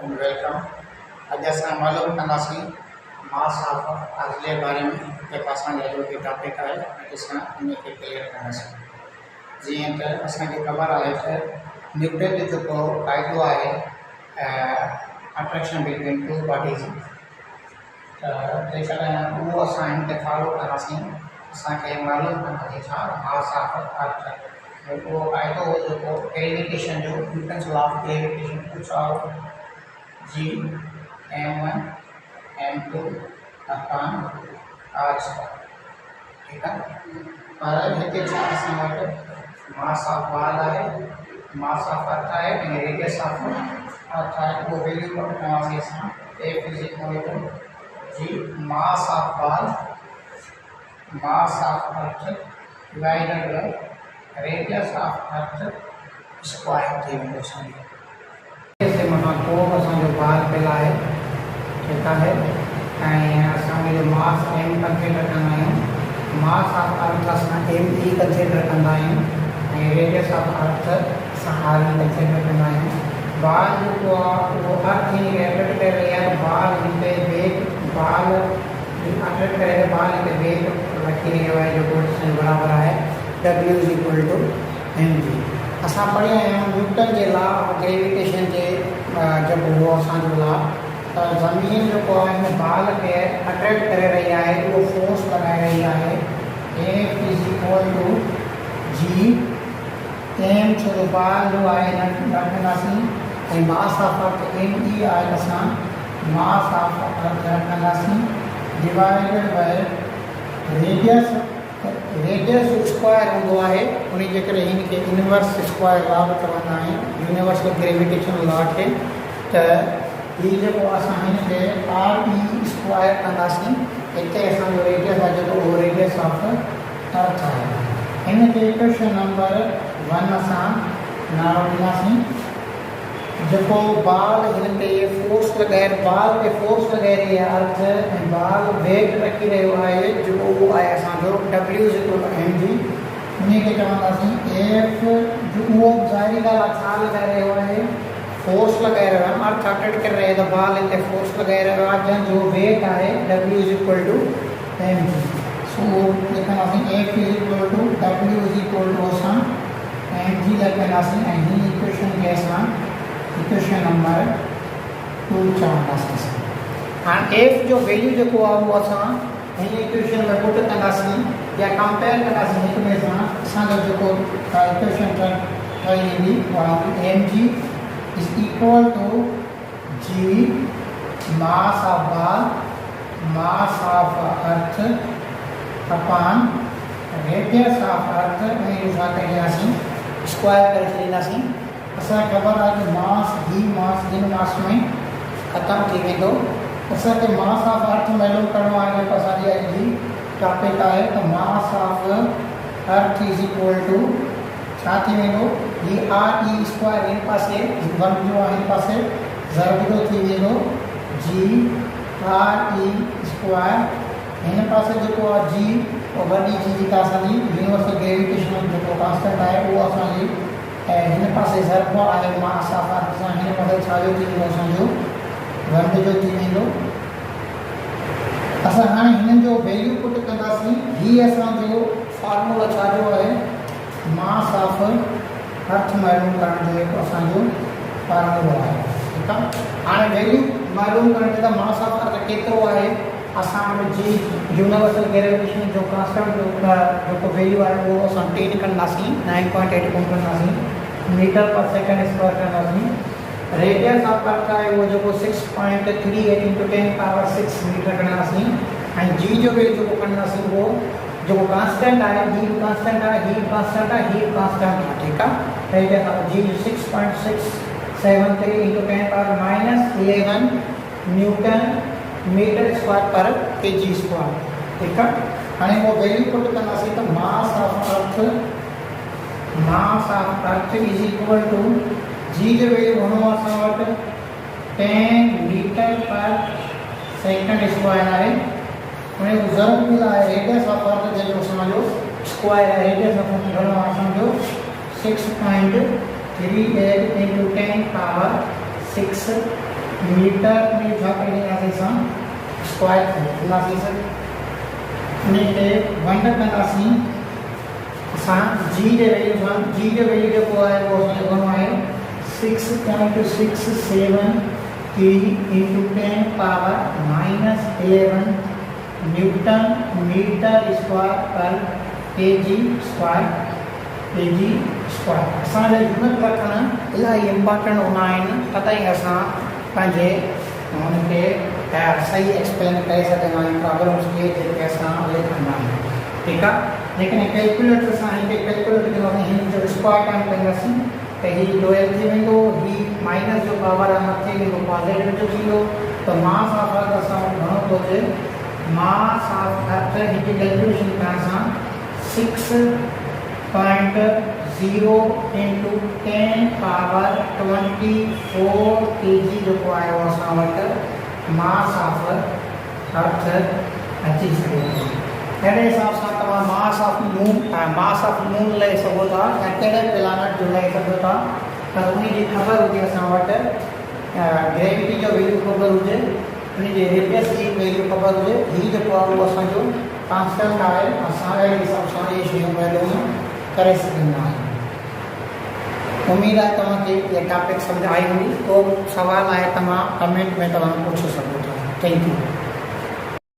And welcome. अॼु असां मालूम कंदासीं मास ऑफ अर्थ जे बारे में, जेका असांजो अॼु जो टॉपिक आहे। असां इनखे क्लियर कंदासीं। जीअं त असांखे ख़बर आहे त न्यूटन जो जेको क़ाइदो आहे अट्रैक्शन बिटवीन टू बॉडीज़, त जेकॾहिं उहो असां हिन ते फॉलो कंदासीं असांखे मालूम कंदासीं छा मास ऑफ अर्थ। वो क़ाइदो हो जेको ग्रेविटेशन जो, न्यूटन्स लॉ ऑफ ग्रेविटेशन कुछ और जी m1 m2 upon r square. ठीक है, पर हिते छा असां वटि मास ऑफ बॉल आहे, मास ऑफ अर्थ आहे ऐं रेडियस ऑफ अर्थ आहे। वो वैल्यू पुट कयोसीं असां f is equal to G mass of ball, mass of earth divided by radius of earth square थी वेंदो असांजो। इससे माना को असांजो बार पिल आहे, ठीक है, ऐं असांजो जो मास m कंसीडर कंदा आहियूं, मास ऑफ अर्थ असां m कंसीडर कंदा आहियूं ऐं रेडियस ऑफ अर्थ असां r कंसीडर कंदा आहियूं। बाल जेको आहे उहो अर्थ ही अट्रैक्ट करे रही आहे, बाल हिन ते वेट, बाल अट्रैक्ट करे बाल हिन ते वेट रखी रहियो आहे जेको असांजो बराबर आहे W is equal to mg। असां पढ़िया आहियूं न्यूटन जे लॉ ऑफ ग्रेविटेशन जे जेको हो असांजो लॉ, त ज़मीन जेको आहे हिन बाल खे अट्रैक्ट करे रही आहे, उहो फोर्स लॻाए रही आहे। F is equal to G m, छो जो बाल जो आहे हिन रखंदासीं ऐं मास ऑफ अर्थ me आहे, असां मास ऑफ अर्थ रखंदासीं डिवाइडेड बाय रेडियस स्क्वायर हूंदो आहे, उन जे करे हिनखे यूनिवर्स स्क्वायर लॉ बि चवंदा आहियूं, यूनिवर्सल ग्रेविटेशन लॉ खे। त हीउ जेको असां हिनखे RE स्क्वायर कंदासीं, हिते असांजो रेडियस आहे जेको उहो रेडियस ऑफ अर्थ आहे। हिनखे इक्वेशन नंबर 1 असां नालो ॾींदासीं। जेको बाल हिन ते फोर्स लॻाए, बाल ते फोर्स लॻाए रही आहे अर्थ, ऐं बाल वेट रखी रहियो आहे जेको उहो आहे असांजो W is equal to mg। उनखे चवंदासीं F जो उहो ज़ाहिरी ॻाल्हि आहे छा लॻाए रहियो आहे, फोर्स लॻाए रहियो आहे, अर्थ अट्रैक्ट करे रहियो आहे त बाल हिते फोर्स लॻाए रहियो आहे जंहिंजो वेट आहे W is equal to mg। So लिखंदासीं F is equal to W is equal to असां mg लिखंदासीं ऐं हिन इक्वेशन खे असां इक्वेशन नंबर 2 चवंदासीं। हाणे एफ जो वैल्यू जेको आहे उहो असां हिन इक्वेशन में पुट कंदासीं या कंपेयर कंदासीं हिक ॿिए सां। असांजो जेको इक्वेशन ठही ईंदी उहा mg is equal to G mass of ball, mass of earth upon radius of earth, ऐं छा कईंदासीं स्क्वायर करे छॾींदासीं। असांखे ख़बर आहे कि मास हिन मास में ख़तमु थी वेंदो। असांखे मास ऑफ अर्थ मालूम करिणो आहे, जेको असांजी अॼु जी टॉपिक आहे। त mass of earth is equal to छा थी वेंदो, ही RE स्क्वायर हिन पासे 1 जो आहे, हिन पासे ज़रब जो थी वेंदो जी RE स्क्वायर। हिन पासे जेको आहे जी वॾी जी जेका असांजी यूनिवर्सल ग्रेविटेशन जेको कांस्टेंट आहे उहो असांजी, ऐं हिन पासे ज़रब आहे मास ऑफ अर्थ सां, हिन पासे छा जो थी वेंदो असांजो 1 जो थी वेंदो। असां हाणे हिननि जो वैल्यू पुट कंदासीं। हीअ असांजो फॉर्मूला छा जो आहे, मास ऑफ अर्थ मालूम करण जो हिकु असांजो फॉर्मूलो आहे। ठीकु आहे, हाणे वैल्यू मालूम करण जो त मास ऑफ अर्थ केतिरो आहे, असां जी यूनिवर्सल ग्रेविटेशन जो कांस्टेंट जेको वैल्यू आहे उहो असां 10 कंदासीं, 9.8 कोन कंदासीं, मीटर पर सेकेंड स्क्वायर कंदासीं। रेडियस ऑफ अर्थ आहे उहो जेको 6.38 × 10⁶ मीटर कंदासीं। ऐं जी जो वैल्यू जेको कंदासीं उहो जेको कांस्टेंट आहे, ही कांस्टेंट आहे, ही कांस्टेंट आहे, ही कांस्टेंट आहे। ठीकु आहे, radius of G 6.673 × 10⁻11 newton metre square पर kg स्क्वायर। ठीक है, हाणे वो वैल्यू पुट कंदासीं त mass of earth is equal to G जो वैल्यू घणो आहे असां वटि 10 मीटर पर सेकेंड स्क्वायर आहे। उन जो ज़रब मिला है रेडियस ऑफ अर्थ जो असांजो स्क्वायर है, रेडियस ऑफ अर्थ घणो आहे असांजो 6.38 × 10⁻6 मीटर में छा कंदासीं असां स्क्वायर कंदासीं सर उन खे वंड कंदासीं असां जी जे वैल्यू सां जी जो वैल्यू जेको आहे उहो असांखे घणो आहे 6.67 की into 10 power -11 newton metre square per KG square असांजा यूनिट रखणु इलाही इम्पॉर्टेंट हूंदा आहिनि तॾहिं असां पंहिंजे हुनखे सही एक्सप्लेन करे सघंदा आहियूं प्रॉब्लम्स खे जेके असां उहे कंदा आहियूं ठीकु आहे लेकिन कैलकुलेटर सां हिनखे कैलकुलेट कंदासीं हिन जो स्क्वायर टाइम कंदासीं त हीउ 12 थी वेंदो हीउ माइनस जो पावर आहे मथे वेंदो पॉजिटिव जो थींदो त मास ऑफ अर्थ असां घणो थो हुजे मास ऑफ अर्थ हिनजी कैलकुलेशन करण सां 6.0 इंटू 10 पावर 24 केजी जेको आहे उहो असां वटि मास ऑफ अर्थ अची सघे थो अहिड़े हिसाब सां तव्हां मास ऑफ मून लही सघो था या कहिड़े प्लानट जो लही सघो था त उनजी ख़बर हुजे असां वटि ग्रेविटी जो वैल्यू ख़बर हुजे उनजी रेडियस जी वैल्यू ख़बर हुजे हीउ जेको आहे उहो असांजो कॉन्स्टेंट आहे असां अहिड़े हिसाब सां इहे शयूं वैल्यूं करे सघंदा आहियूं उमेद आहे तव्हांखे इहा टॉपिक सम्झ आई हूंदी को सवाल आहे तव्हां कमेंट में तव्हां पुछी सघो था थैंक यू